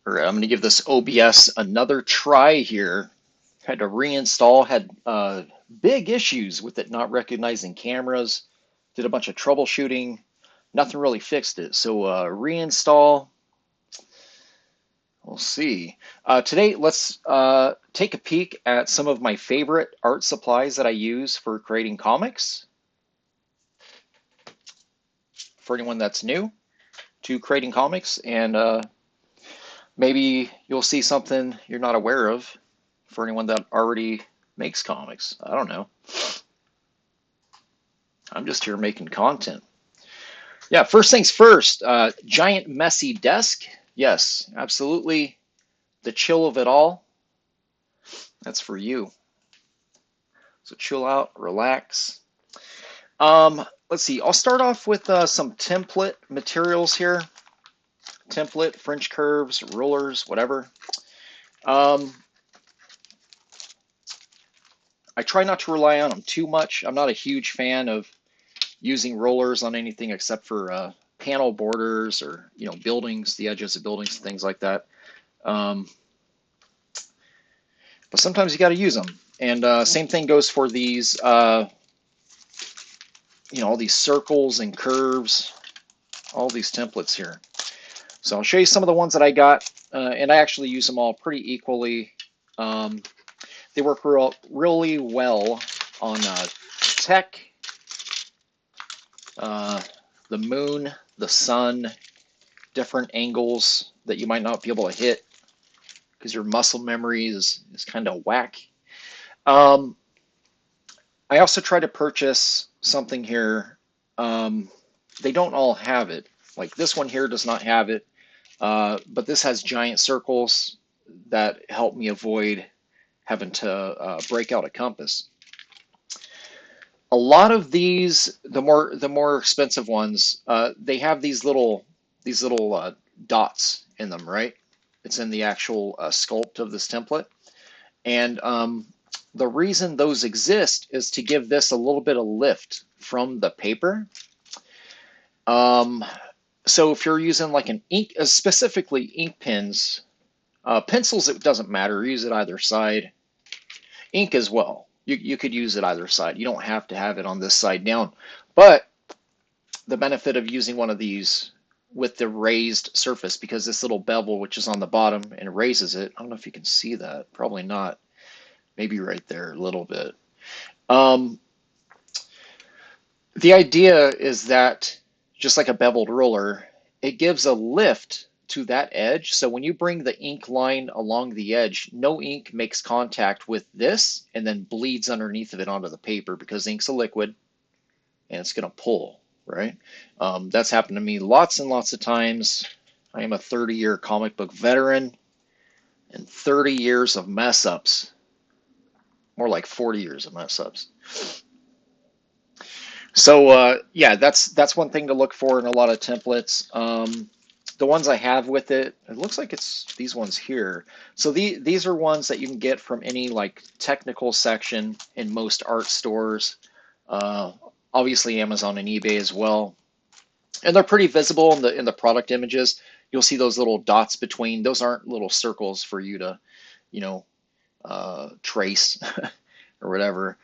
All right, I'm going to give this OBS another try here. Had to reinstall, had big issues with it not recognizing cameras, did a bunch of troubleshooting, nothing really fixed it. So reinstall, we'll see. Today, let's take a peek at some of my favorite art supplies that I use for creating comics. For anyone that's new to creating comics, and maybe you'll see something you're not aware of for anyone that already makes comics. I don't know. I'm just here making content. Yeah, first things first, giant messy desk. Yes, absolutely. The chill of it all. That's for you. So chill out, relax. Let's see. I'll start off with some template materials here. Template, French curves, rulers, whatever. Um, I try not to rely on them too much. I'm not a huge fan of using rollers on anything except for panel borders or buildings, the edges of buildings, things like that. Um, but sometimes you got to use them. And same thing goes for these, all these circles and curves, all these templates here. So I'll show you some of the ones that I got, and I actually use them all pretty equally. They work really well on tech, the moon, the sun, different angles that you might not be able to hit because your muscle memory is kind of whack. I also try to purchase something here. They don't all have it. Like this one here does not have it, but this has giant circles that help me avoid having to break out a compass. A lot of these, the more expensive ones, they have these little dots in them, right? It's in the actual sculpt of this template, and the reason those exist is to give this a little bit of lift from the paper. So if you're using like an ink, specifically ink pens, pencils, it doesn't matter. Use it either side. Ink as well. You could use it either side. You don't have to have it on this side down. But the benefit of using one of these with the raised surface, because this little bevel, which is on the bottom and raises it, I don't know if you can see that. Probably not. Maybe right there a little bit. Um, the idea is that just like a beveled roller, it gives a lift to that edge. So when you bring the ink line along the edge, no ink makes contact with this and then bleeds underneath of it onto the paper because ink's a liquid and it's going to pull, right? That's happened to me lots and lots of times. I am a 30-year comic book veteran and 30 years of mess ups, more like 40 years of mess ups. So yeah, that's one thing to look for in a lot of templates. The ones I have with it, it looks like it's these ones here. So these are ones that you can get from any like technical section in most art stores. Uh, Obviously Amazon and eBay as well. And they're pretty visible in the product images. You'll see those little dots between. Those aren't little circles for you to, you know, trace or whatever.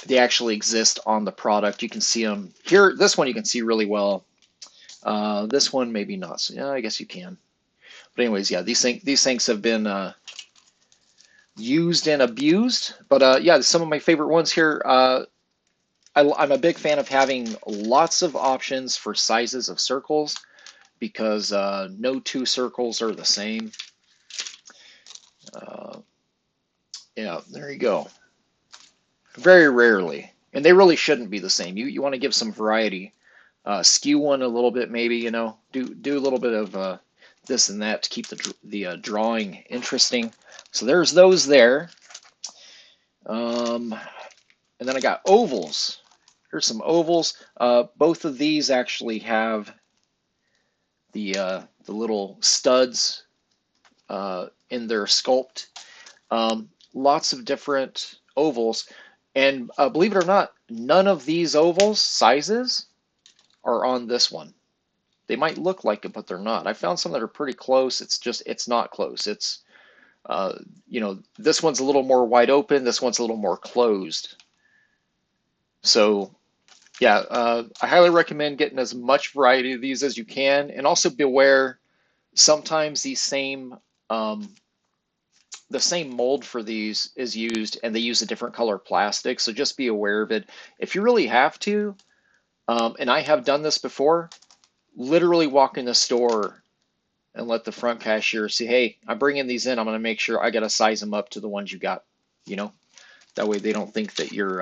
They actually exist on the product. You can see them here. This one you can see really well. This one maybe not. So, yeah, I guess you can. But anyways, yeah, these things have been used and abused. But yeah, some of my favorite ones here. I'm a big fan of having lots of options for sizes of circles because no two circles are the same. Uh, yeah, there you go. Very rarely, and they really shouldn't be the same. You want to give some variety. Skew one a little bit, maybe, do a little bit of this and that to keep the drawing interesting. So there's those there. And then I got ovals. Here's some ovals. Both of these actually have the little studs in their sculpt. Lots of different ovals, and believe it or not, none of these ovals sizes are on this one. They might look like it, but they're not. I found some that are pretty close. It's not close. Uh, this one's a little more wide open. This one's a little more closed. So yeah, I highly recommend getting as much variety of these as you can, and also beware. Sometimes um, the same mold for these is used, and they use a different color plastic. So just be aware of it. If you really have to, and I have done this before, literally walk in the store and let the front cashier see, hey, I'm bringing these in. I'm going to make sure I got to size them up to the ones you got. You know, that way they don't think that you're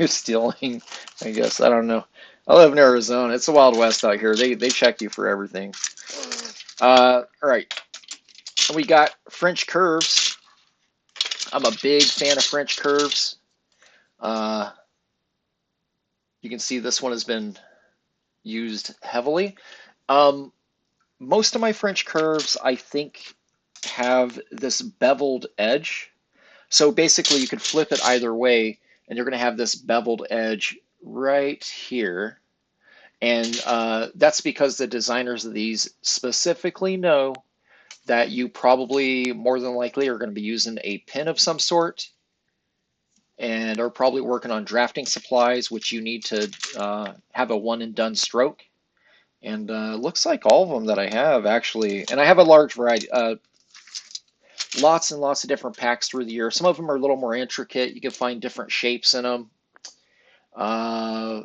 stealing. I guess I don't know. I live in Arizona. It's the Wild West out here. They check you for everything. All right, we got French curves. I'm a big fan of French curves. Uh, you can see this one has been used heavily. Um, most of my French curves, I think, have this beveled edge. So basically, you could flip it either way, and you're going to have this beveled edge right here. And that's because the designers of these specifically know that you probably more than likely are going to be using a pin of some sort and are probably working on drafting supplies, which you need to have a one and done stroke. And looks like all of them that I have actually, and I have a large variety, lots and lots of different packs through the year. Some of them are a little more intricate. You can find different shapes in them. Uh,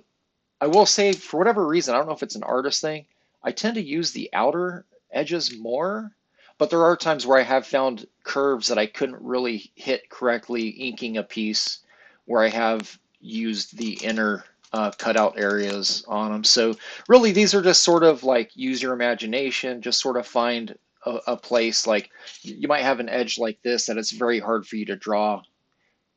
I will say, for whatever reason, I don't know if it's an artist thing, I tend to use the outer edges more, but there are times where I have found curves that I couldn't really hit correctly inking a piece where I have used the inner cutout areas on them. So really, these are just sort of like use your imagination, just sort of find a place like you might have an edge like this that it's very hard for you to draw.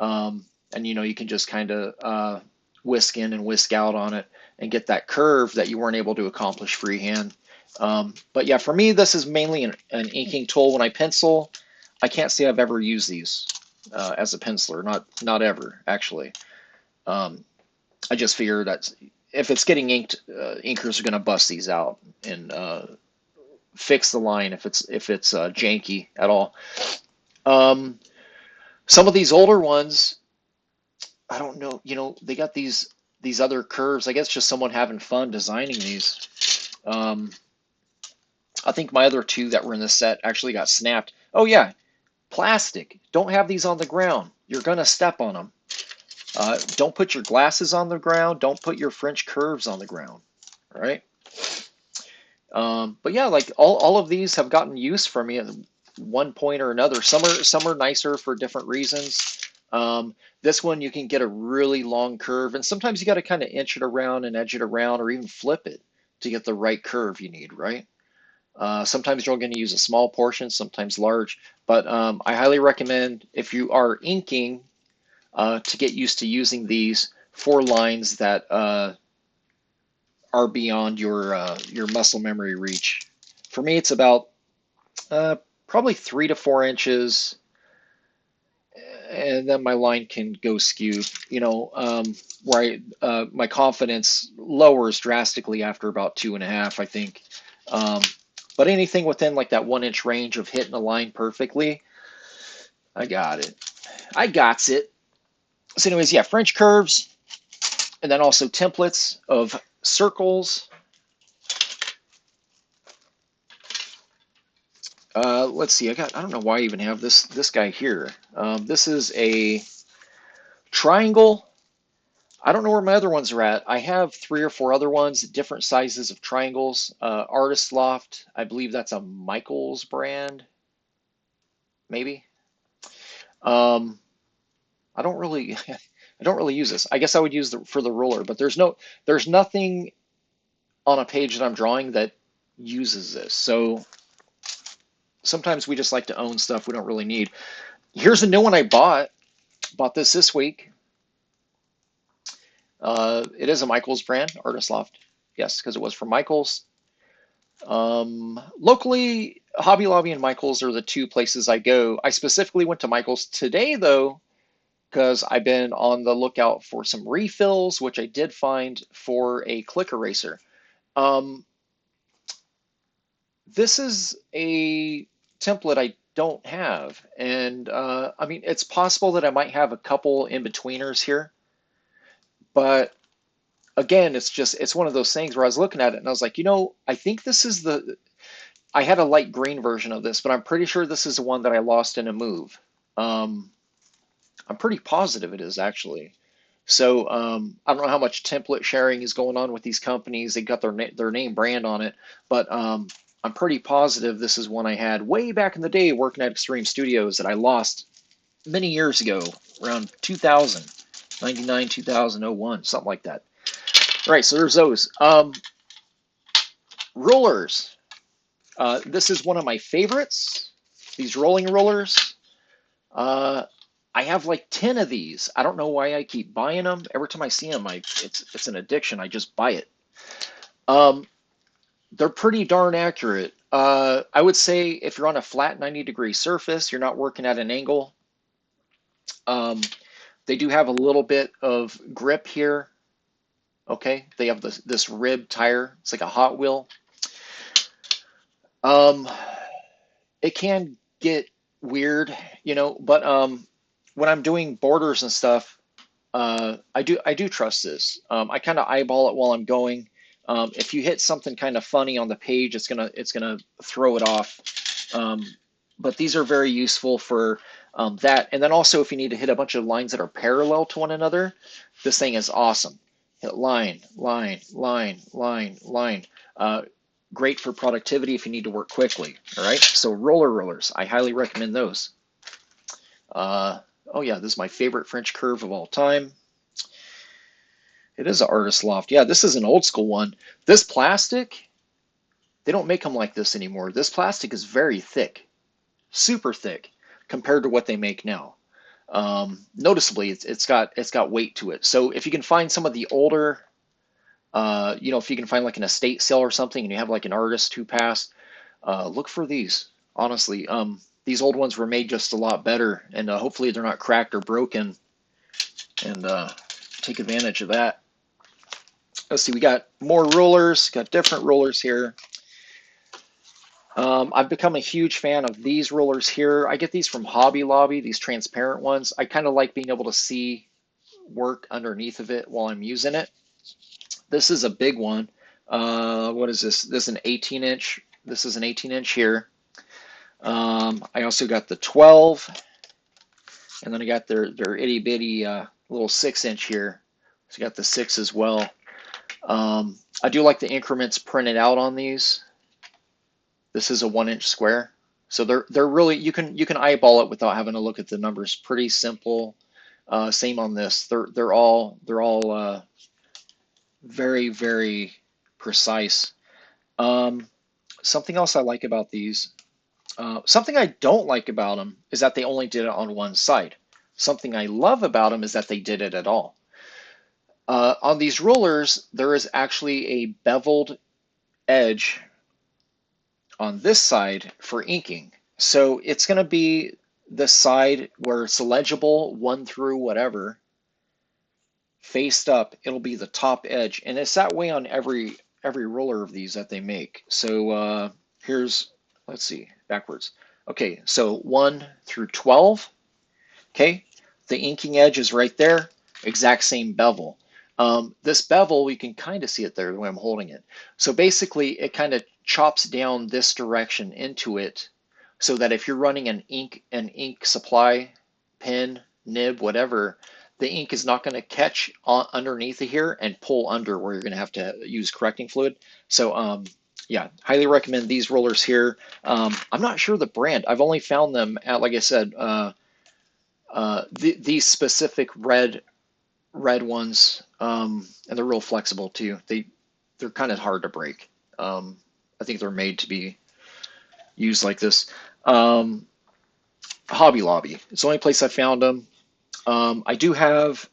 And you can just kind of whisk in and whisk out on it and get that curve that you weren't able to accomplish freehand. But yeah, for me, this is mainly an inking tool. When I pencil, I can't say I've ever used these as a penciler, not ever actually. I just figure that if it's getting inked, inkers are going to bust these out and fix the line if it's janky at all. Um, some of these older ones, I don't know, they got these other curves. I guess just someone having fun designing these. I think my other two that were in the set actually got snapped. Oh yeah, plastic. Don't have these on the ground. You're gonna step on them. Don't put your glasses on the ground. Don't put your French curves on the ground. All right. But yeah, like all of these have gotten use for me at one point or another. Some are nicer for different reasons. This one you can get a really long curve, and sometimes you got to kind of inch it around and edge it around, or even flip it to get the right curve you need, right? Sometimes you're going to use a small portion, sometimes large, but I highly recommend if you are inking to get used to using these for lines that are beyond your muscle memory reach. For me, it's about probably 3 to 4 inches, and then my line can go skew. Where my confidence lowers drastically after about 2.5, I think. Um, but anything within like that 1 inch range of hitting a line perfectly, I got it. I got it. So, anyways, yeah, French curves, and then also templates of circles. Let's see. I don't know why I even have this guy here. This is a triangle. I don't know where my other ones are at. I have 3 or 4 other ones, different sizes of triangles. Artist Loft, I believe that's a Michaels brand, maybe. Um, I don't really, I don't really use this. I guess I would use for the ruler, but there's nothing on a page that I'm drawing that uses this. So sometimes we just like to own stuff we don't really need. Here's a new one I bought. Bought this week. It is a Michaels brand, Artist Loft. Yes, because it was from Michaels. Locally, Hobby Lobby and Michaels are the two places I go. I specifically went to Michaels today, though, because I've been on the lookout for some refills, which I did find for a click eraser. Um, this is a template I don't have, and I mean, it's possible that I might have a couple in-betweeners here, but again, it's one of those things where I was looking at it and I was like, I think this is I had a light green version of this, but I'm pretty sure this is the one that I lost in a move. Um, I'm pretty positive it is actually. So I don't know how much template sharing is going on with these companies. They got their name brand on it, but I'm pretty positive this is one I had way back in the day working at Extreme Studios that I lost many years ago, around 2000, 99, 2001, something like that. All right, so there's those. Rollers. This is one of my favorites. These rolling rollers. Uh, I have like 10 of these. I don't know why I keep buying them. Every time I see them, it's an addiction. I just buy it. Um, they're pretty darn accurate. I would say if you're on a flat 90-degree surface, you're not working at an angle. Um, they do have a little bit of grip here. Okay, they have this rib tire. It's like a Hot Wheel. Um, it can get weird, but when I'm doing borders and stuff, I do trust this. I kind of eyeball it while I'm going. If you hit something kind of funny on the page, it's gonna throw it off. Um, but these are very useful for that. And then also, if you need to hit a bunch of lines that are parallel to one another, this thing is awesome. Hit line, line, line, line, line. Great for productivity if you need to work quickly. All right. So rollers, I highly recommend those. Oh yeah, this is my favorite French curve of all time. It is an artist loft. Yeah, this is an old school one. This plastic, they don't make them like this anymore. This plastic is very thick, super thick compared to what they make now. Noticeably, it's got weight to it. So if you can find some of the older, if you can find like an estate sale or something, and you have like an artist who passed, look for these. Honestly, these old ones were made just a lot better, and hopefully they're not cracked or broken. And take advantage of that. Let's see, we got more rollers, got different rollers here. I've become a huge fan of these rollers here. I get these from Hobby Lobby, these transparent ones. I kind of like being able to see work underneath of it while I'm using it. This is a big one. What is this? This is an 18-inch. This is an 18-inch here. I also got the 12, and then I got their itty bitty little 6-inch here. So I got the 6 as well. I do like the increments printed out on these. This is a 1-inch square, so they're really you can eyeball it without having to look at the numbers. Pretty simple. Same on this. They're all very, very precise. Something else I like about these. Something I don't like about them is that they only did it on one side. Something I love about them is that they did it at all. On these rollers, there is actually a beveled edge on this side for inking. So it's going to be the side where it's legible, 1 through whatever, faced up. It'll be the top edge, and it's that way on every roller of these that they make. So here's, let's see, backwards. Okay, so 1 through 12. Okay, the inking edge is right there, exact same bevel. This bevel, we can kind of see it there the way I'm holding it. So basically, it kind of chops down this direction into it, so that if you're running an ink supply, pen, nib, whatever, the ink is not going to catch underneath of here and pull under where you're going to have to use correcting fluid. So yeah, highly recommend these rollers here. I'm not sure the brand. I've only found them at, like I said, these specific red ones, and they're real flexible too. They're kind of hard to break. I think they're made to be used like this. Hobby Lobby. It's the only place I found them. I do have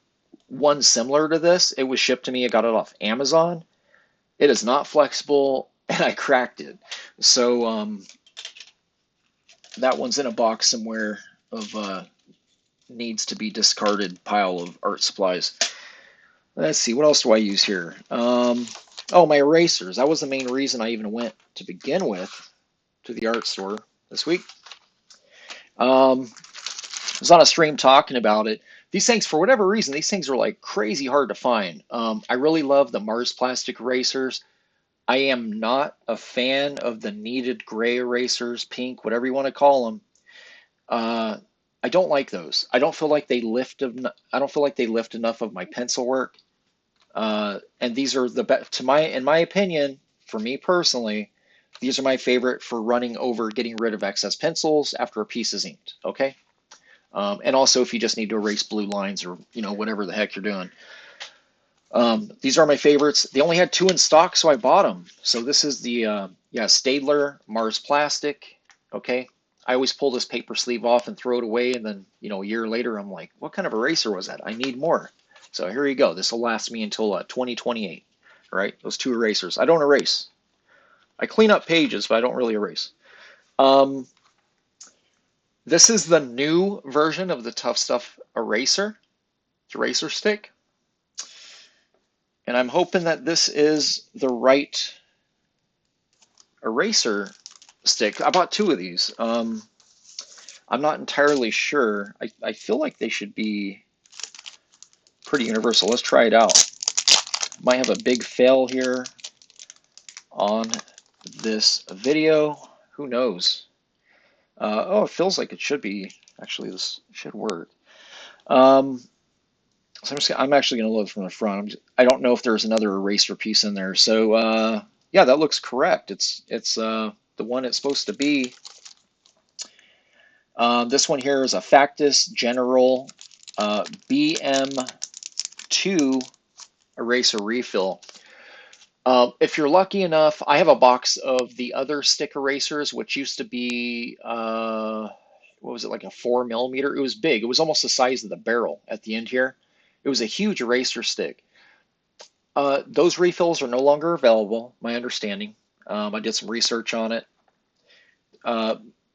one similar to this. It was shipped to me. I got it off Amazon. It is not flexible, and I cracked it. So that one's in a box somewhere of needs to be discarded pile of art supplies. Let's see, what else do I use here? Oh, my erasers. That was the main reason I even went to begin with to the art store this week. I was on a stream talking about it. These things, for whatever reason, these things are like crazy hard to find. I really love the Mars plastic erasers. I am not a fan of the kneaded gray erasers, pink, whatever you want to call them. Uh, I don't like those. I don't feel like they lift. I don't feel like they lift enough of my pencil work. And these are the best, in my opinion, for me personally, these are my favorite for running over, getting rid of excess pencils after a piece is inked. Okay. And also if you just need to erase blue lines or whatever the heck you're doing. These are my favorites. They only had 2 in stock, so I bought them. So this is the Staedtler Mars Plastic. Okay, I always pull this paper sleeve off and throw it away, and then a year later I'm like, what kind of eraser was that? I need more. So here you go. This will last me until 2028. All right, those 2 erasers. I don't erase. I clean up pages, but I don't really erase. This is the new version of the Tough Stuff eraser stick. And I'm hoping that this is the right eraser stick. I bought 2 of these. I'm not entirely sure. I feel like they should be pretty universal. Let's try it out. Might have a big fail here on this video. Who knows? Oh, it feels like it should be. Actually, this should work. So I'm actually going to load from the front. I don't know if there's another eraser piece in there. So yeah, that looks correct. It's the one it's supposed to be. This one here is a Factus General BM2 eraser refill. If you're lucky enough, I have a box of the other stick erasers, which used to be, what was it, like a 4mm? It was big. It was almost the size of the barrel at the end here. It was a huge eraser stick. Those refills are no longer available, my understanding. I did some research on it.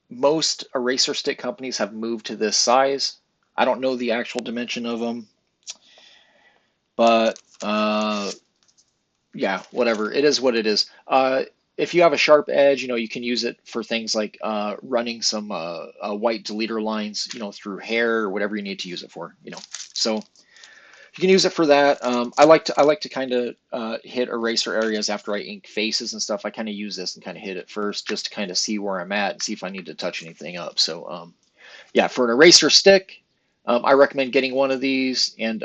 Most eraser stick companies have moved to this size. I don't know the actual dimension of them, but yeah, whatever. It is what it is. If you have a sharp edge, you can use it for things like running some white deleter lines, through hair or whatever you need to use it for, So you can use it for that. I like to kind of hit eraser areas after I ink faces and stuff. I kind of use this and kind of hit it first just to kind of see where I'm at and see if I need to touch anything up. So yeah, for an eraser stick, I recommend getting one of these. And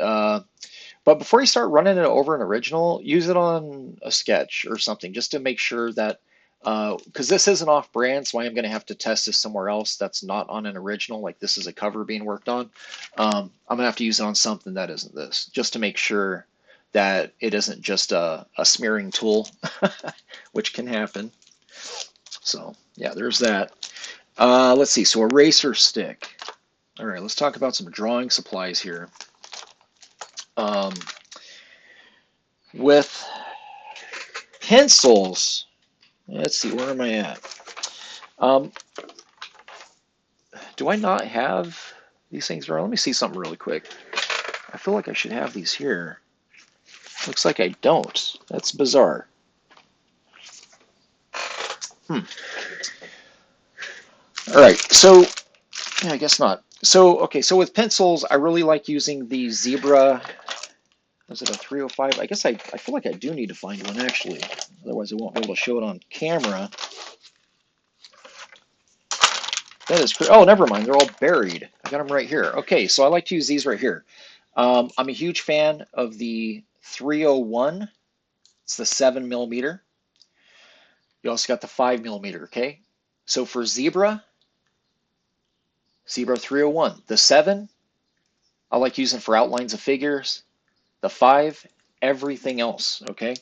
but before you start running it over an original, use it on a sketch or something just to make sure that, because this isn't off brand, so I am going to have to test this somewhere else that's not on an original, like this is a cover being worked on. I'm going to have to use it on something that isn't this, just to make sure that it isn't just a smearing tool, which can happen. So yeah, there's that. Let's see, so eraser stick. All right, let's talk about some drawing supplies here. With pencils, let's see, where am I at? Do I not have these things around? Let me see something really quick. I feel like I should have these here. Looks like I don't. That's bizarre. All right, so yeah, I guess not. So okay, so with pencils, I really like using the Zebra. Is it a 305? I guess I feel like I do need to find one actually. Otherwise, I won't be able to show it on camera. That is, oh, never mind. They're all buried. I got them right here. Okay, so I like to use these right here. I'm a huge fan of the 301. It's the 7mm. You also got the 5mm, okay? So for Zebra 301. The 7, I like using for outlines of figures. The 5, everything else, okay?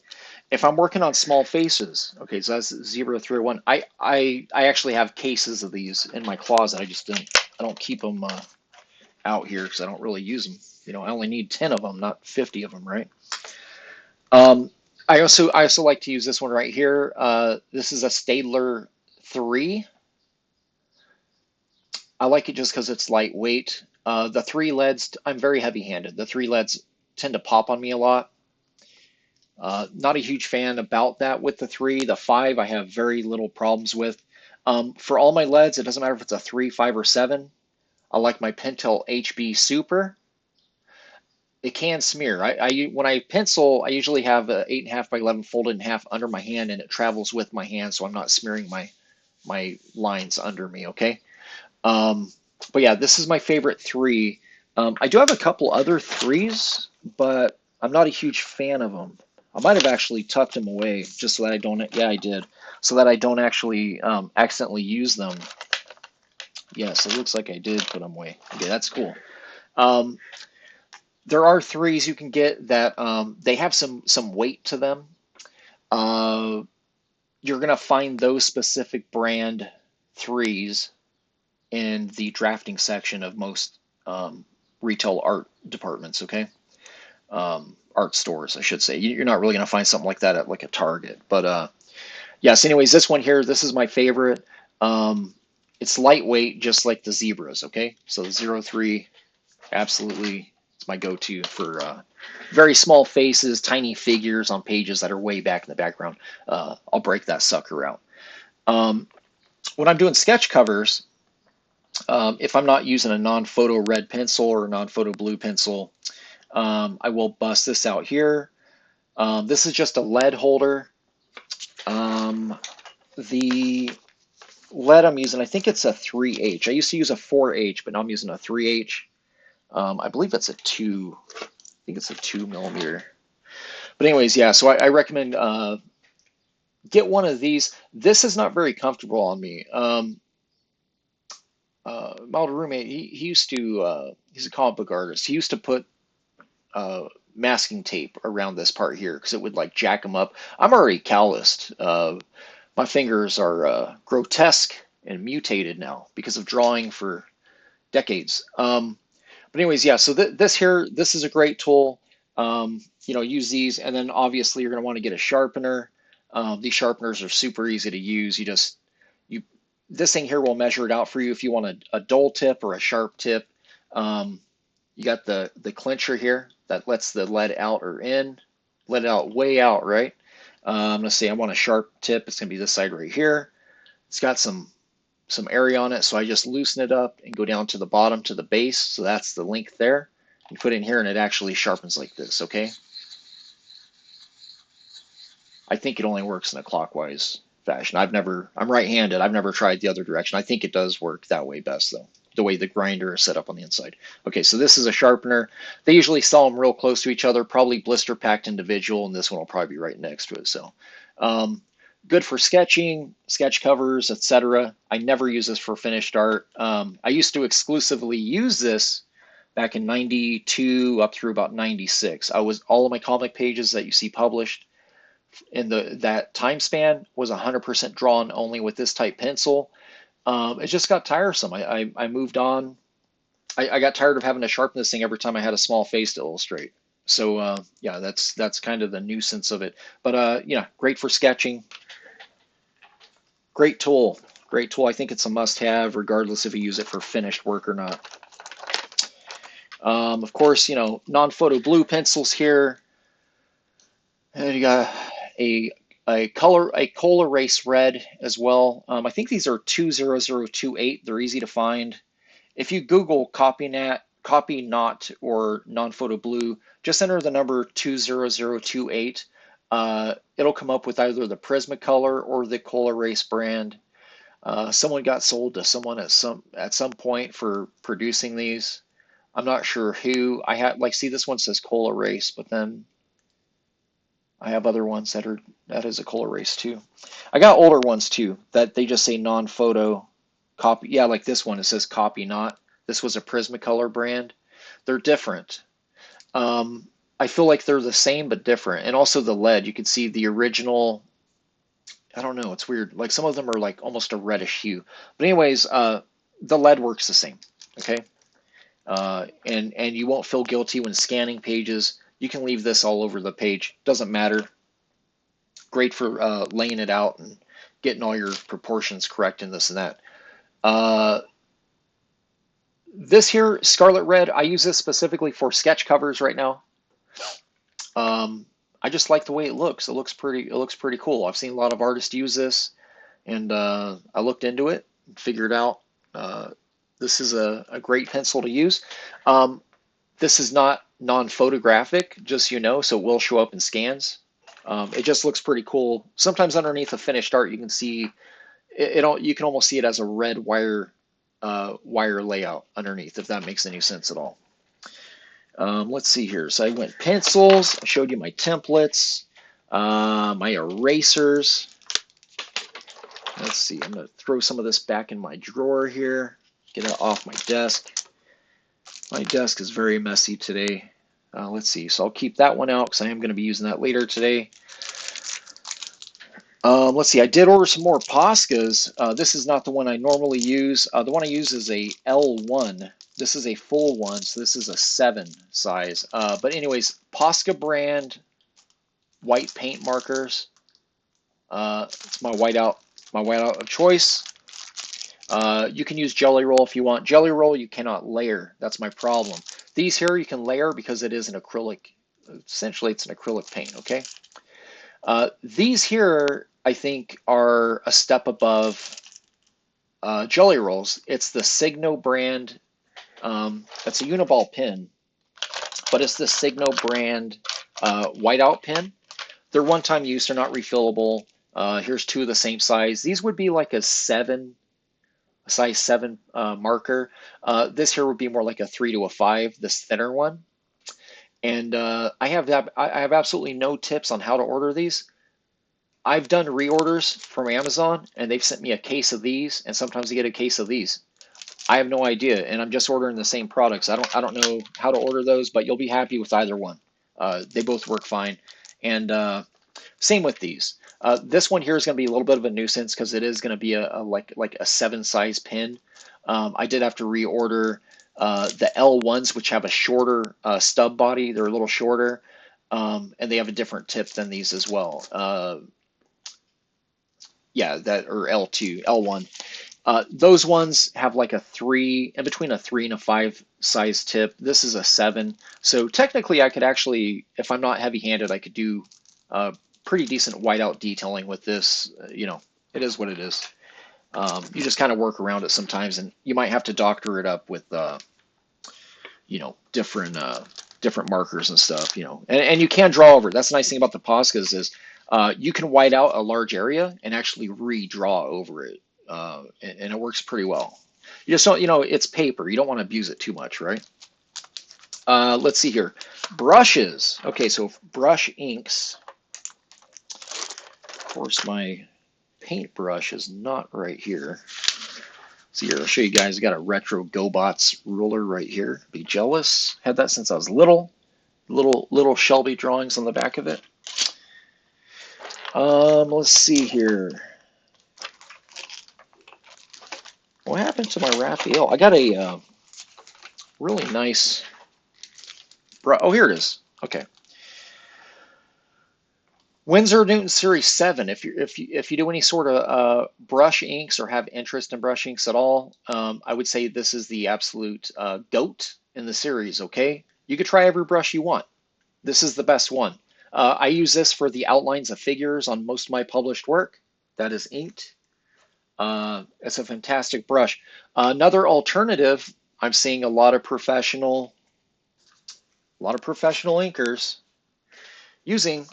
If I'm working on small faces, okay, so that's Zebra 301. I actually have cases of these in my closet. I don't keep them out here because I don't really use them. I only need 10 of them, not 50 of them, right? I also like to use this one right here. This is a Staedtler 3. I like it just because it's lightweight. The 3 leads, I'm very heavy-handed. The 3 leads tend to pop on me a lot. Not a huge fan about that with the 3. The 5 I have very little problems with. For all my leads, it doesn't matter if it's a 3, 5, or 7. I like my Pentel HB Super. It can smear. When I pencil, I usually have a 8.5 by 11 folded in half under my hand, and it travels with my hand, so I'm not smearing my lines under me. Okay. Um, but yeah, this is my favorite 3. I do have a couple other 3s, but I'm not a huge fan of them. I might have actually tucked them away just so that I don't. Yeah, I did, so that I don't actually accidentally use them. Yes, it looks like I did put them away. Okay, that's cool. Um, there are 3s you can get that they have some weight to them. Uh, you're gonna find those specific brand 3s in the drafting section of most retail art departments. Okay, art stores, I should say. You're not really gonna find something like that at like a Target. But yes. Anyways, this one here, this is my favorite. Um, it's lightweight, just like the zebras. Okay, so the 03, absolutely, it's my go-to for very small faces, tiny figures on pages that are way back in the background. I'll break that sucker out. Um, when I'm doing sketch covers, if I'm not using a non-photo red pencil or a non-photo blue pencil, I will bust this out here. This is just a lead holder. The lead I'm using, I think it's a 3H. I used to use a 4H, but now I'm using a 3H. I believe it's a 2. I think it's a 2 millimeter. But anyways, yeah. So I recommend get one of these. This is not very comfortable on me. My old roommate, he used to. He's a comic book artist. He used to put uh, masking tape around this part here because it would like jack them up. I'm already calloused. My fingers are grotesque and mutated now because of drawing for decades. But anyways, yeah. So this here, this is a great tool. Use these, and then obviously you're going to want to get a sharpener. These sharpeners are super easy to use. You this thing here will measure it out for you if you want a dull tip or a sharp tip. Um, you got the clincher here that lets the lead out or in, let it out way out, right? I'm gonna say I want a sharp tip. It's gonna be this side right here. It's got some area on it, so I just loosen it up and go down to the bottom to the base. So that's the length there. You put it in here and it actually sharpens like this. Okay. I think it only works in a clockwise fashion. I'm right-handed. I've never tried the other direction. I think it does work that way best though, the way the grinder is set up on the inside. Okay, so this is a sharpener. They usually sell them real close to each other, probably blister packed individual, and this one will probably be right next to it. So, um, good for sketching, sketch covers, etc. I never use this for finished art. I used to exclusively use this back in 92 up through about 96. All of my comic pages that you see published in that time span was 100% drawn only with this type pencil. It just got tiresome. I moved on. I got tired of having to sharpen this thing every time I had a small face to illustrate. So yeah, that's kind of the nuisance of it. But yeah, great for sketching. Great tool. Great tool. I think it's a must-have, regardless if you use it for finished work or not. Of course, non-photo blue pencils here. And you got a Cola Race Red as well. I think these are 20028. They're easy to find. If you Google copy knot or non-photo blue, just enter the number 20028. It'll come up with either the Prismacolor or the Cola Race brand. Someone got sold to someone at some point for producing these. I'm not sure who. I had see this one says Cola Race, but then I have other ones that is a Cola Race too. I got older ones too that they just say non-photo copy. Yeah, like this one, it says copy not. This was a Prismacolor brand. They're different. I feel like they're the same but different. And also the lead, you can see the original. I don't know, it's weird. Like some of them are like almost a reddish hue. But anyways, the lead works the same. Okay. And you won't feel guilty when scanning pages. You can leave this all over the page. Doesn't matter. Great for laying it out and getting all your proportions correct and this and that. This here, Scarlet Red, I use this specifically for sketch covers right now. I just like the way it looks. It looks pretty cool. I've seen a lot of artists use this, and I looked into it, and figured out uh, this is a great pencil to use. Um, this is not non-photographic, just so you know, so it will show up in scans. It just looks pretty cool. Sometimes underneath a finished art, you can see you can almost see it as a red wire layout underneath, if that makes any sense at all. Let's see here. So I went pencils. I showed you my templates, my erasers. Let's see. I'm going to throw some of this back in my drawer here. Get it off my desk. My desk is very messy today. Let's see. So I'll keep that one out because I am going to be using that later today. Let's see. I did order some more Poscas. This is not the one I normally use. The one I use is a L1. This is a full one, so this is a 7 size. But anyways, Posca brand white paint markers. It's my whiteout of choice. You can use Jelly Roll if you want. Jelly Roll you cannot layer. That's my problem. These here you can layer because it is an acrylic. Essentially, it's an acrylic paint. Okay. These here I think are a step above Jelly Rolls. It's the Signo brand. It's a Uniball pen, but it's the Signo brand whiteout pen. They're one-time use. They're not refillable. Here's 2 of the same size. These would be like a size 7 marker. This here would be more like a 3 to a 5, this thinner one. And I have absolutely no tips on how to order these. I've done reorders from Amazon, and they've sent me a case of these, and sometimes I get a case of these. I have no idea, and I'm just ordering the same products. I don't know how to order those, but you'll be happy with either one. They both work fine, and same with these. This one here is going to be a little bit of a nuisance because it is going to be like a 7 size pin. I did have to reorder the L1s, which have a shorter stub body. They're a little shorter, and they have a different tip than these as well. Yeah, that or L2, L1. Those ones have like a 3, in between a 3 and a 5 size tip. This is a 7. So technically I could actually, if I'm not heavy-handed, I could do pretty decent whiteout detailing with this. You know, it is what it is. You just kind of work around it sometimes, and you might have to doctor it up with, you know, different markers and stuff, you know. And you can draw over it. That's the nice thing about the Poscas is you can white out a large area and actually redraw over it. And it works pretty well. You just don't, you know, it's paper. You don't want to abuse it too much, right? Let's see here. Brushes. Okay, so brush inks. Of course, my paintbrush is not right here. See here, I'll show you guys. I got a retro GoBots ruler right here. Be jealous. Had that since I was little. Little Shelby drawings on the back of it. Let's see here. What happened to my Raphael? I got a really nice brush. Oh, here it is. Okay. Winsor Newton Series 7. If you do any sort of brush inks or have interest in brush inks at all, I would say this is the absolute goat in the series. Okay, you could try every brush you want. This is the best one. I use this for the outlines of figures on most of my published work. That is inked. It's a fantastic brush. Another alternative, I'm seeing a lot of professional inkers using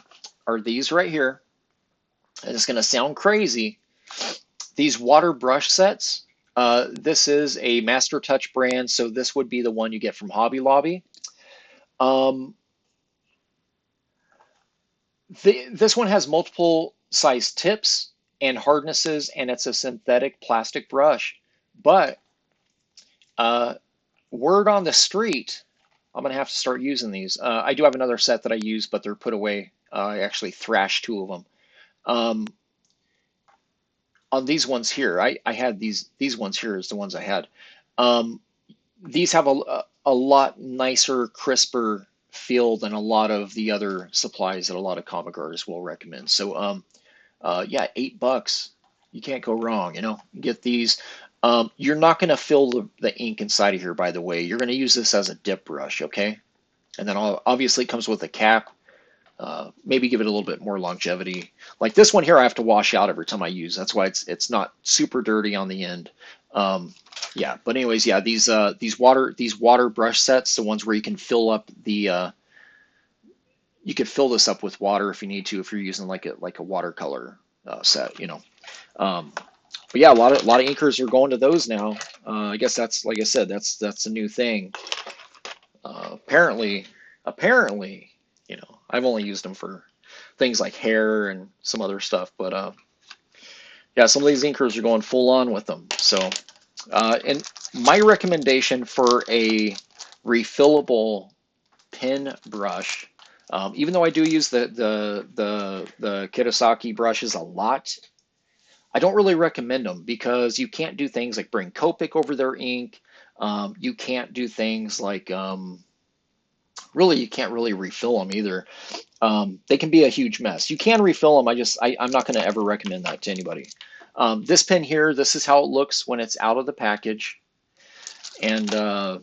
are these right here. And it's going to sound crazy. These water brush sets. This is a Master Touch brand, so this would be the one you get from Hobby Lobby. This one has multiple size tips and hardnesses, and it's a synthetic plastic brush. But word on the street, I'm going to have to start using these. I do have another set that I use, but they're put away. I actually thrashed 2 of them. On these ones here, I had these ones here is the ones I had. These have a lot nicer, crisper feel than a lot of the other supplies that a lot of comic artists will recommend. So yeah, $8. You can't go wrong, you know. Get these. You're not going to fill the ink inside of here, by the way. You're going to use this as a dip brush, okay? And then obviously it comes with a cap. maybe give it a little bit more longevity. Like this one here, I have to wash out every time I use. That's why it's not super dirty on the end. Um, yeah, but anyways, yeah, these water brush sets, the ones where you can fill up the you could fill this up with water if you need to, if you're using like a watercolor set, you know. Um, but yeah, a lot of inkers are going to those now. I guess that's, like I said, that's a new thing. Apparently, you know, I've only used them for things like hair and some other stuff, but yeah, some of these inkers are going full on with them. So, and my recommendation for a refillable pen brush, even though I do use the Kawasaki brushes a lot, I don't really recommend them because you can't do things like bring Copic over their ink. You can't do things like really you can't really refill them either. They can be a huge mess. You can refill them. I'm not going to ever recommend that to anybody. This pen here, this is how it looks when it's out of the package. And I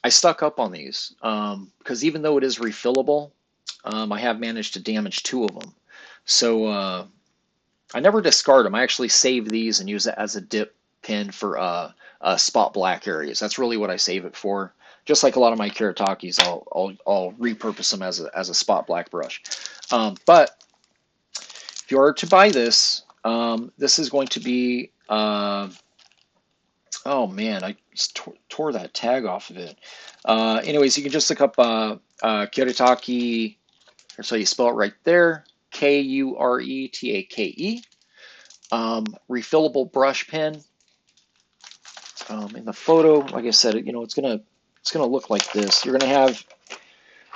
stuck up on these because even though it is refillable, I have managed to damage two of them. So I never discard them. I actually save these and use it as a dip pen for spot black areas. That's really what I save it for. Just like a lot of my Karatakis, I'll repurpose them as a spot black brush. But if you are to buy this, this is going to be oh man, I just tore that tag off of it. Anyways, you can just look up Kuretake. That's how you spell it right there. Kuretake. Refillable brush pen. In the photo, like I said, you know, it's gonna look like this. You're gonna have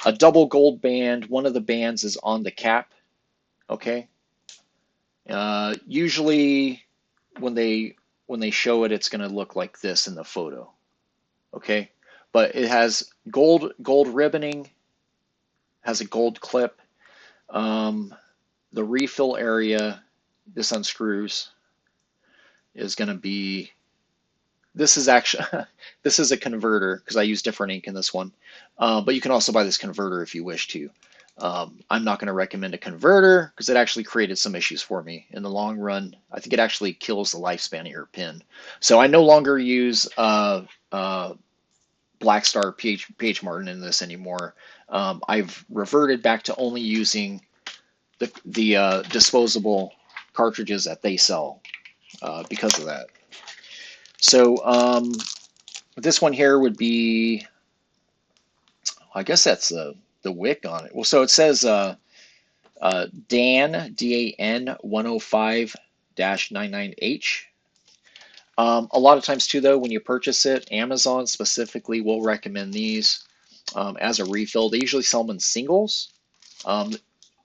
a double gold band. One of the bands is on the cap. Okay. Usually, when they show it, it's gonna look like this in the photo. Okay, but it has gold ribboning, has a gold clip. The refill area, this unscrews, is going to be, this is actually, this is a converter because I use different ink in this one. But you can also buy this converter if you wish to. I'm not going to recommend a converter because it actually created some issues for me in the long run. I think it actually kills the lifespan of your pen. So I no longer use Black Star PH Martin in this anymore. I've reverted back to only using the disposable cartridges that they sell because of that. So this one here would be, I guess that's the wick on it. Well, so it says DAN, DAN 105-99H. A lot of times too, though, when you purchase it, Amazon specifically will recommend these as a refill. They usually sell them in singles.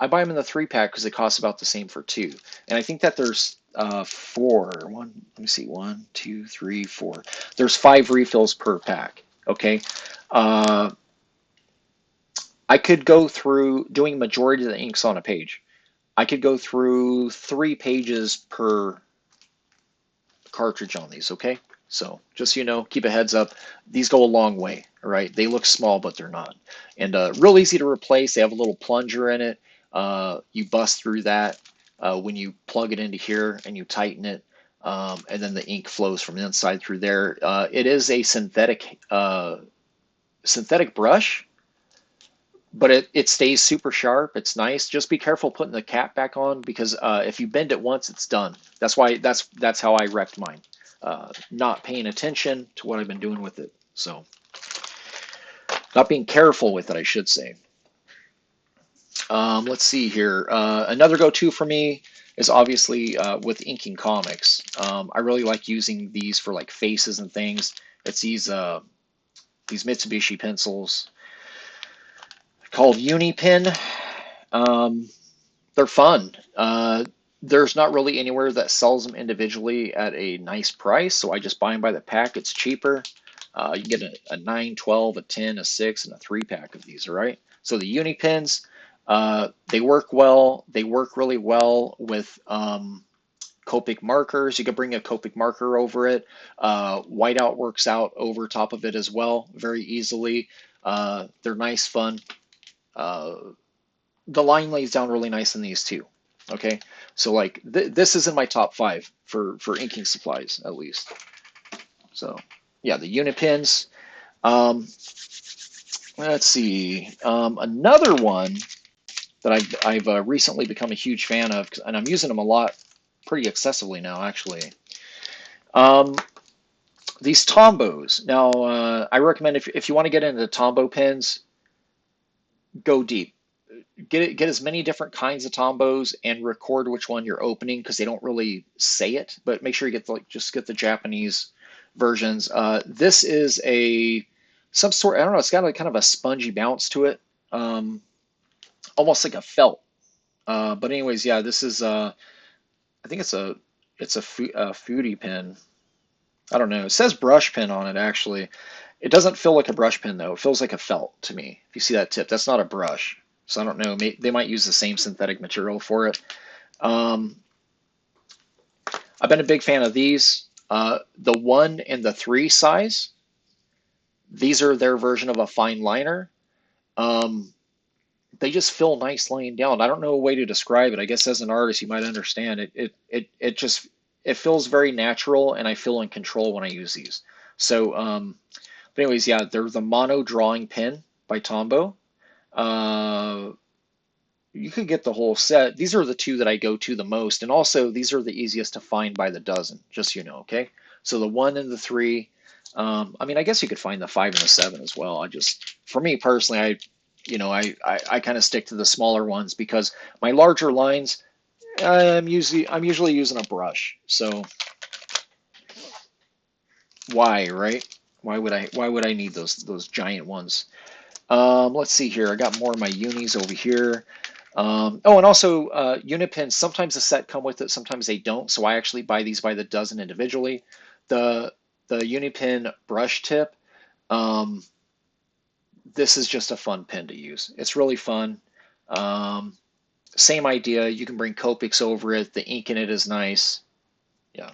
I buy them in the 3-pack because it costs about the same for 2. And I think that there's let me see, 1, 2, 3, 4. There's 5 refills per pack. Okay. I could go through doing majority of the inks on a page. I could go through 3 pages per cartridge on these, okay? So just so you know, keep a heads up. These go a long way, all right? They look small, but they're not. And real easy to replace. They have a little plunger in it. You bust through that when you plug it into here and you tighten it, and then the ink flows from inside through there. It is a synthetic brush, but it stays super sharp. It's nice. Just be careful putting the cap back on because if you bend it once, it's done. That's why that's how I wrecked mine. Not paying attention to what I've been doing with it. So not being careful with it, I should say. Let's see here. Another go-to for me is obviously with inking comics. I really like using these for like faces and things. It's these Mitsubishi pencils called Unipen. They're fun. There's not really anywhere that sells them individually at a nice price, so I just buy them by the pack. It's cheaper. You can get a 9, 12, a 10, a 6, and a 3-pack of these, all right? So the Unipens, they work well. They work really well with Copic markers. You could bring a Copic marker over it. Whiteout works out over top of it as well very easily. They're nice, fun. the line lays down really nice in these too. Okay, so like this is in my top 5 for inking supplies at least. So yeah, the Unipins. Um, let's see, another one that I've recently become a huge fan of, and I'm using them a lot, pretty excessively now actually. Um, these Tombos. Now, I recommend if you want to get into Tombow pins, go deep. Get as many different kinds of Tombos and record which one you're opening because they don't really say it, but make sure you get just get the Japanese versions. This is a some sort, I don't know, it's got a kind of a spongy bounce to it, um, almost like a felt. But anyways, yeah, this is I think it's a foodie pin. I don't know. It says brush pin on it actually. It doesn't feel like a brush pin though. It feels like a felt to me. If you see that tip, that's not a brush. So I don't know. They might use the same synthetic material for it. Um, I've been a big fan of these. The 1 and the 3 size. These are their version of a fine liner. Um, they just feel nice laying down. I don't know a way to describe it. I guess as an artist, you might understand it. It just it feels very natural, and I feel in control when I use these. So, but anyways, yeah, they're the mono drawing pen by Tombow. Uh, you could get the whole set. These are the 2 that I go to the most, and also these are the easiest to find by the dozen, just so you know, okay? So the 1 and the 3. I mean, I guess you could find the 5 and the 7 as well. For me personally, I kind of stick to the smaller ones because my larger lines, I'm usually using a brush. So why, right? Why would I need those giant ones? Let's see here. I got more of my unis over here. Oh, and also Unipins. Sometimes the set come with it, sometimes they don't. So I actually buy these by the dozen individually. The the Unipin brush tip. Um, this is just a fun pen to use. It's really fun. Um, Same idea. You can bring Copics over it. The ink in it is nice. Yeah.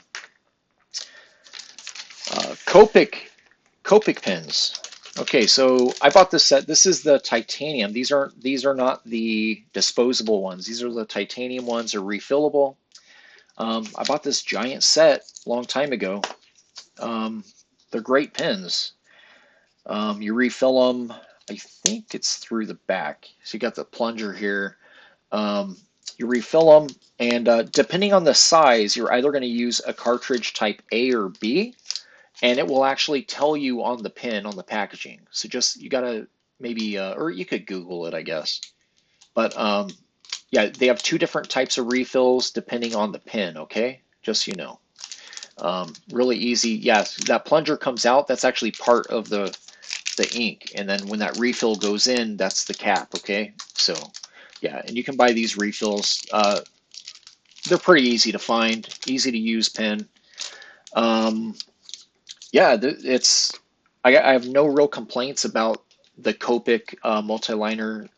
Copic pens. Okay, so I bought this set. This is the titanium. These are not the disposable ones. These are the titanium ones. They're refillable. I bought this giant set a long time ago. Um, they're great pens. You refill them. I think it's through the back. So you got the plunger here. Um, you refill them, and depending on the size, you're either going to use a cartridge type A or B, and it will actually tell you on the pin on the packaging. So just you gotta maybe, or you could Google it, I guess. But yeah, they have 2 different types of refills depending on the pin. Okay, just so you know. Really easy. Yes, that plunger comes out. That's actually part of the ink, and then when that refill goes in, that's the cap. Okay, so yeah, and you can buy these refills. They're pretty easy to find, easy to use pen. Um, yeah, it's I have no real complaints about the Copic multi-liner,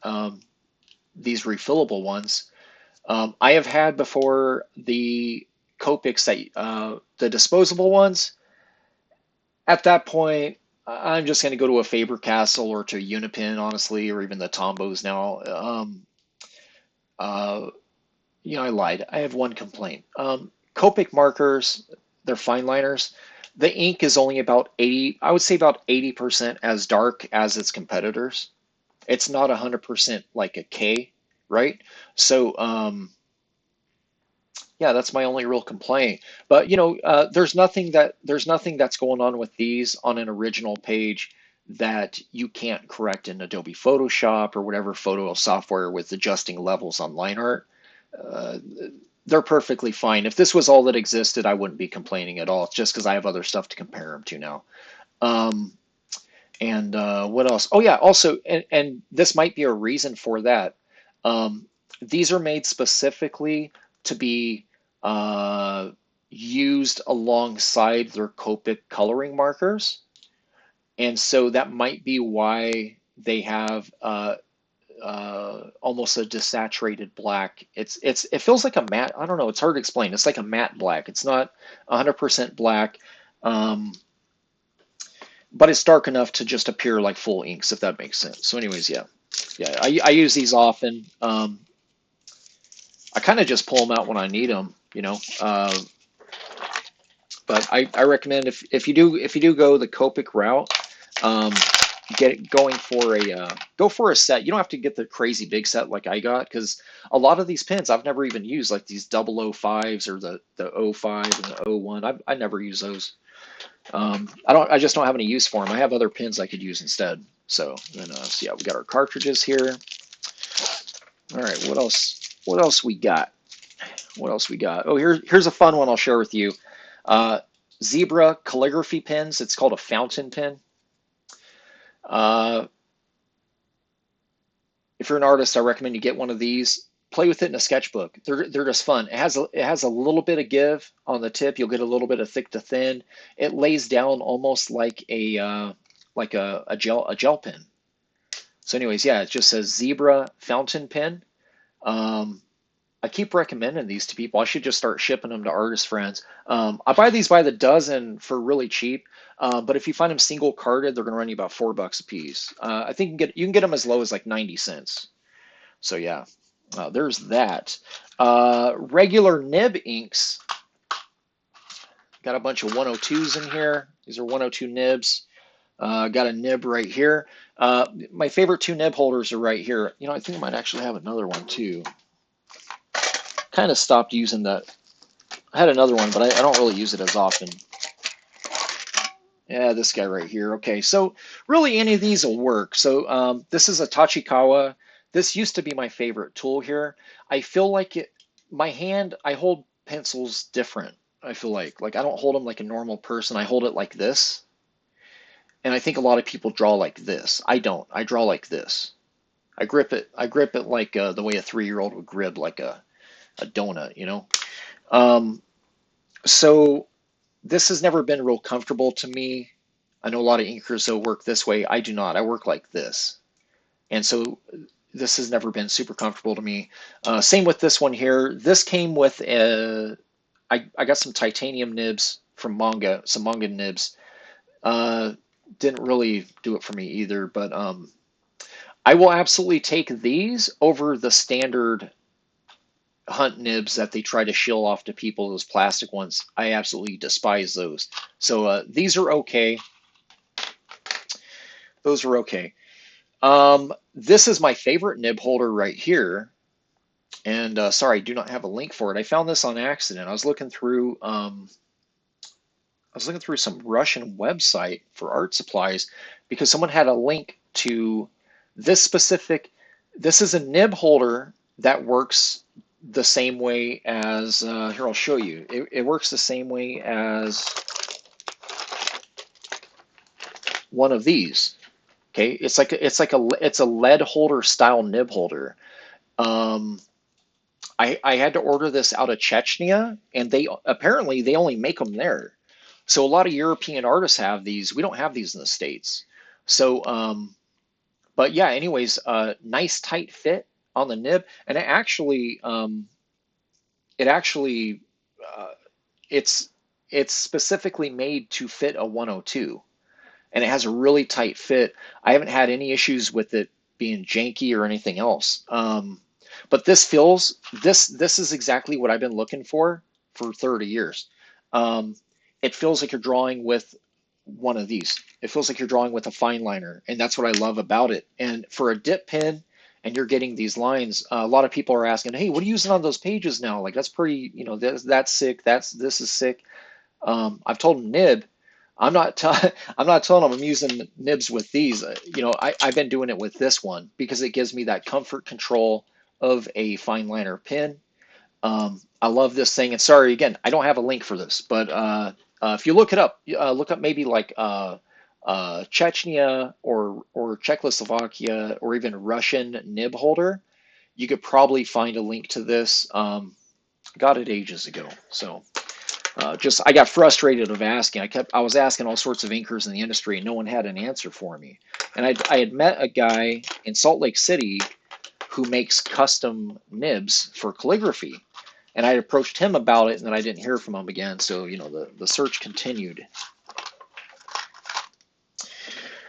these refillable ones. I have had before the Copics that the disposable ones. At that point, I'm just going to go to a Faber-Castell or to Unipin, honestly, or even the Tombos now. Uh, I lied. I have one complaint. Copic markers, they're fine liners. The ink is only about 80, I would say about 80% as dark as its competitors. It's not 100% like a K, right? So, yeah, that's my only real complaint. But there's nothing that's going on with these on an original page that you can't correct in Adobe Photoshop or whatever photo software with adjusting levels on line art. Uh, they're perfectly fine. If this was all that existed, I wouldn't be complaining at all, just because I have other stuff to compare them to now. Um, and what else? Oh yeah, also, and this might be a reason for that. Um, these are made specifically to be uh, used alongside their Copic coloring markers, and so that might be why they have almost a desaturated black. It feels like a matte. I don't know. It's hard to explain. It's like a matte black. It's not 100% black. Um, but it's dark enough to just appear like full inks, if that makes sense. So anyways, yeah. Yeah, I use these often. I kind of just pull them out when I need them, you know. But I recommend if you do go the Copic route, um, going for a go for a set. You don't have to get the crazy big set like I got because a lot of these pins I've never even used, like these 005s or the O5 and the O1. I never use those. I just don't have any use for them. I have other pins I could use instead. So yeah, we got our cartridges here. All right, what else? What else we got? What else we got? Oh, here's a fun one I'll share with you. Uh, Zebra calligraphy pens. It's called a fountain pen. Uh, if you're an artist, I recommend you get one of these. Play with it in a sketchbook. They're just fun. It has a little bit of give on the tip. You'll get a little bit of thick to thin. It lays down almost like a gel pen. So, anyways, yeah, it just says Zebra fountain pen. Um, I keep recommending these to people. I should just start shipping them to artist friends. I buy these by the dozen for really cheap, but if you find them single carded, they're going to run you about $4 a piece. I think you can get them as low as like 90 cents. So yeah, there's that. Regular nib inks. Got a bunch of 102s in here. These are 102 nibs. Got a nib right here. My favorite two nib holders are right here. You know, I think I might actually have another one too. Kind of stopped using that. I had another one, but I don't really use it as often. Yeah, this guy right here. Okay, so really any of these will work. So this is a Tachikawa. This used to be my favorite tool here. I feel like my hand, I hold pencils different. I feel like I don't hold them like a normal person. I hold it like this. And I think a lot of people draw like this. I don't. I draw like this. I grip it like the way a 3-year-old would grip like a donut, you know? Um, so this has never been real comfortable to me. I know a lot of inkers that work this way. I do not. I work like this. And so this has never been super comfortable to me. Same with this one here. This came with I got some titanium nibs from manga, some manga nibs. Uh, didn't really do it for me either, but I will absolutely take these over the standard hunt nibs that they try to shill off to people, those plastic ones. I absolutely despise those. So these are okay. Those are okay. This is my favorite nib holder right here. And sorry, I do not have a link for it. I found this on accident. I was looking through some Russian website for art supplies because someone had a link to this specific. This is a nib holder that works the same way as here. I'll show you. It works the same way as one of these. Okay, it's a lead holder style nib holder. Um, I had to order this out of Chechnya, and they only make them there. So a lot of European artists have these. We don't have these in the States. So, but yeah, anyways, nice tight fit on the nib, and it actually, uh, it's it's specifically made to fit a 102, and it has a really tight fit. I haven't had any issues with it being janky or anything else. But this is exactly what I've been looking for 30 years. Um, it feels like you're drawing with one of these. It feels like you're drawing with a fine liner, and that's what I love about it. And for a dip pen, and you're getting these lines, a lot of people are asking, "Hey, what are you using on those pages now? Like that's pretty, you know, that's sick. This is sick." I've told them nib. I'm not telling them I'm using nibs with these. You know, I've been doing it with this one because it gives me that comfort control of a fine liner pen. I love this thing. And sorry, again, I don't have a link for this, but if you look up maybe like Chechnya or Czechoslovakia or even Russian nib holder, you could probably find a link to this. Got it ages ago, so. Just I got frustrated of asking. I was asking all sorts of inkers in the industry, and no one had an answer for me. And I had met a guy in Salt Lake City who makes custom nibs for calligraphy, and I approached him about it, and then I didn't hear from him again. So you know the search continued.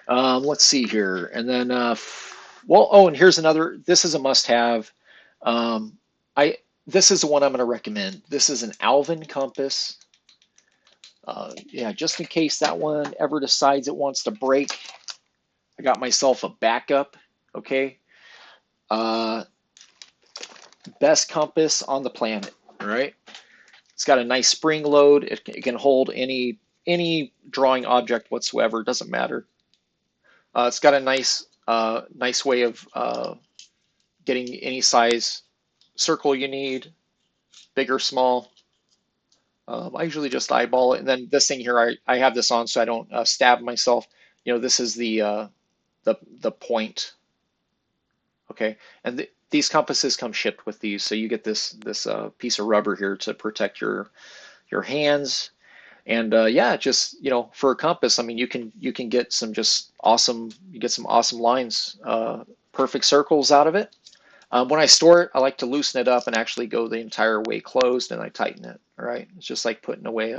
Let's see here, and then Well, oh, and here's another. This is a must-have. Um, I this is the one I'm going to recommend. This is an Alvin compass. Yeah, just in case that one ever decides it wants to break, I got myself a backup. Okay, uh, best compass on the planet. All right, it's got a nice spring load. It can hold any drawing object whatsoever. It doesn't matter. It's got a nice way of getting any size circle you need, big or small. I usually just eyeball it, and then this thing here, I have this on so I don't stab myself. You know, this is the point. Okay, and these compasses come shipped with these, so you get this piece of rubber here to protect your hands. And yeah, just for a compass, I mean, you can get some just awesome, you get some awesome lines, perfect circles out of it. When I store it, I like to loosen it up and actually go the entire way closed, and I tighten it. All right, it's just like putting away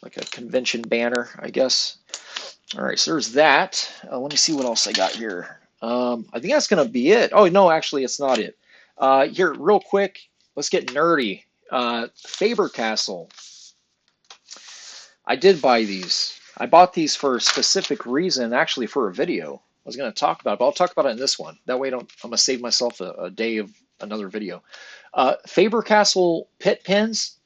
like a convention banner, I guess. All right, so there's that. Let me see what else I got here. I think that's gonna be it. Oh no, actually, it's not it. Here, real quick, let's get nerdy. Faber-Castell. I did buy these. I bought these for a specific reason, actually for a video. I was going to talk about it, but I'll talk about it in this one. That way, I'm going to save myself a day of another video. Faber-Castell pit pens,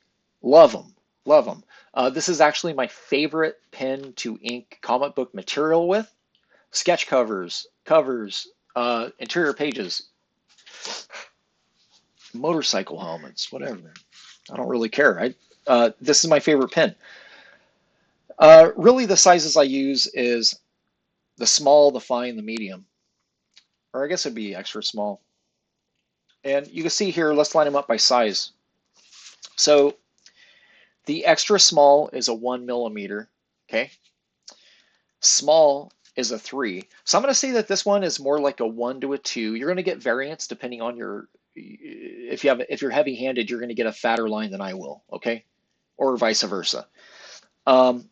love them, love them. This is actually my favorite pen to ink comic book material with. Sketch covers, interior pages, motorcycle helmets, whatever. I don't really care. This is my favorite pen. Really, the sizes I use is the small, the fine, the medium, or I guess it'd be extra small. And you can see here, let's line them up by size. So the extra small is a 1 millimeter, okay? Small is a 3. So I'm going to say that this one is more like a 1 to a 2. You're going to get variance depending on if you're heavy-handed, you're going to get a fatter line than I will, okay? Or vice versa. Um,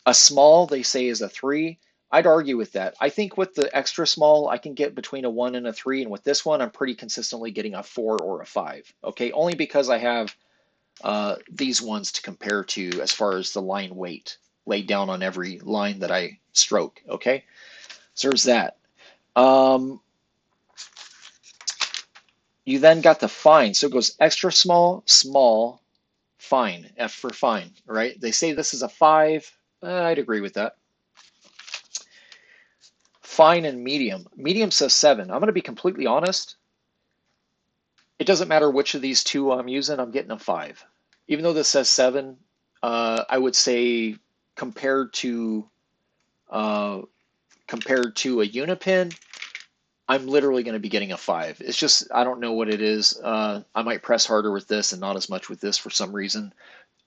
A small, they say, is a 3. I'd argue with that. I think with the extra small, I can get between a 1 and a 3, and with this one, I'm pretty consistently getting a 4 or a 5. Okay, only because I have these ones to compare to as far as the line weight laid down on every line that I stroke. Okay, so there's that. Um, you then got the fine, so it goes extra small, small, fine. F for fine, right? They say this is a 5. I'd agree with that. Fine and medium. Medium says 7. I'm going to be completely honest. It doesn't matter which of these two I'm using, I'm getting a 5. Even though this says 7, I would say compared to uh, compared to a Unipen, I'm literally going to be getting a 5. It's just, I don't know what it is. I might press harder with this and not as much with this for some reason.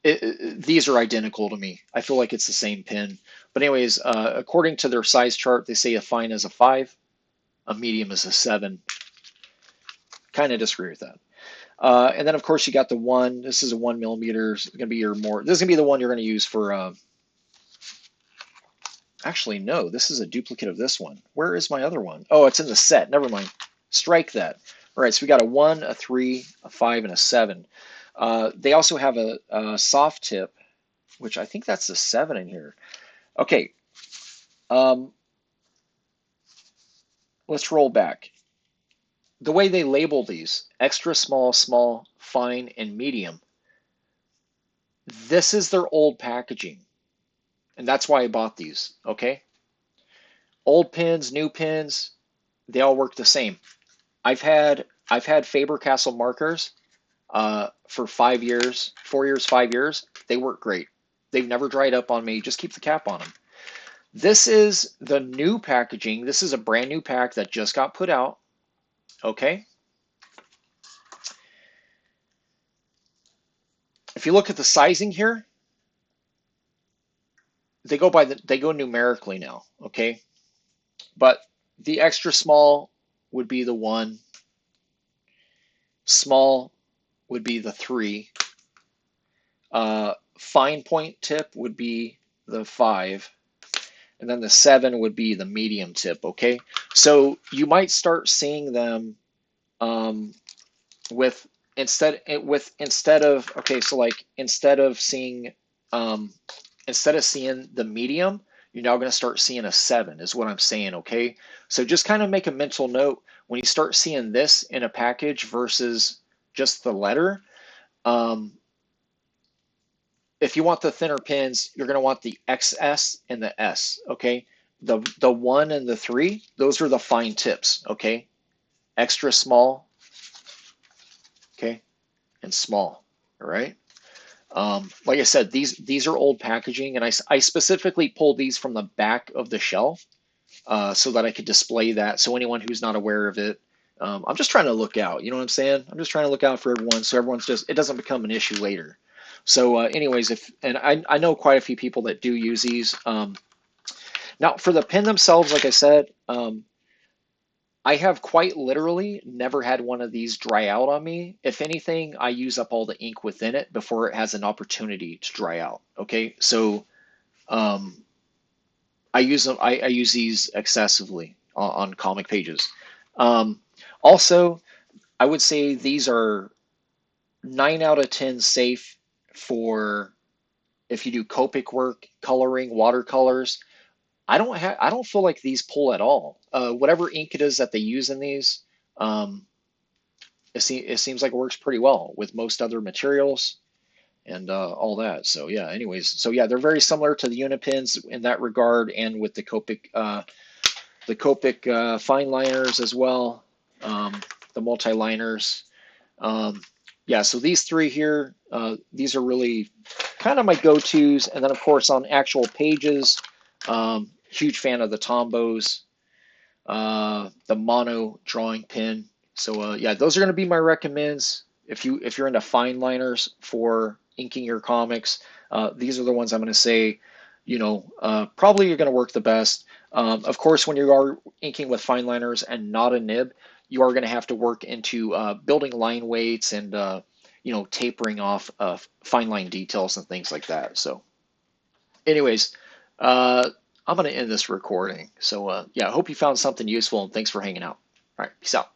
These are identical to me. I feel like it's the same pen. But anyways, according to their size chart, they say a fine is a 5, a medium is a 7. Kind of disagree with that. And then of course you got the 1. This is a 1 millimeter. It's gonna be your more. This is gonna be the one you're gonna use for. Actually, no. This is a duplicate of this one. Where is my other one? Oh, it's in the set. Never mind. Strike that. All right. So we got a 1, a 3, a 5, and a 7. They also have a soft tip, which I think that's the 7 in here. Okay. Um, let's roll back. The way they label these, extra small, small, fine, and medium, this is their old packaging. And that's why I bought these, okay? Old pins, new pins, they all work the same. I've had Faber-Castell markers for 5 years, 4 years, 5 years. They work great. They've never dried up on me. Just keep the cap on them. This is the new packaging. This is a brand new pack that just got put out, okay? If you look at the sizing here, they go numerically now, okay? But the extra small would be the 1, small would be the 3, fine point tip would be the 5, and then the 7 would be the medium tip, okay? So you might start seeing them um, with instead of okay, so like um, instead of seeing the medium, you're now going to start seeing a 7 is what I'm saying, okay? So just kind of make a mental note when you start seeing this in a package versus just the letter. Um, if you want the thinner pins, you're going to want the XS and the S, okay? The 1 and the 3, those are the fine tips, okay? Extra small, okay, and small, all right? Like I said, these are old packaging, and I specifically pulled these from the back of the shelf so that I could display that. So anyone who's not aware of it, I'm just trying to look out. You know what I'm saying? I'm just trying to look out for everyone, so everyone's just it doesn't become an issue later. So, anyways, if and I know quite a few people that do use these. Now for the pen themselves, like I said, I have quite literally never had one of these dry out on me. If anything, I use up all the ink within it before it has an opportunity to dry out. Okay, so um, I use them. I use these excessively on comic pages. Um, Also, I would say these are 9 out of 10 safe for if you do Copic work, coloring, watercolors. I don't feel like these pull at all. Whatever ink it is that they use in these, um, it seems like it works pretty well with most other materials and all that. So yeah, anyways, so yeah, they're very similar to the Unipens in that regard, and with the Copic fine liners as well, the multi-liners. Um, yeah, so these three here, these are really kind of my go-tos, and then of course on actual pages, huge fan of the Tombos, the mono drawing pen. So yeah, those are going to be my recommends if you're into fine liners for inking your comics. These are the ones I'm going to say, probably you're going to work the best. Of course, when you are inking with fine liners and not a nib, you are going to have to work into building line weights and tapering off fine line details and things like that. So anyways, uh, I'm going to end this recording. So, yeah, I hope you found something useful and thanks for hanging out. All right, peace out.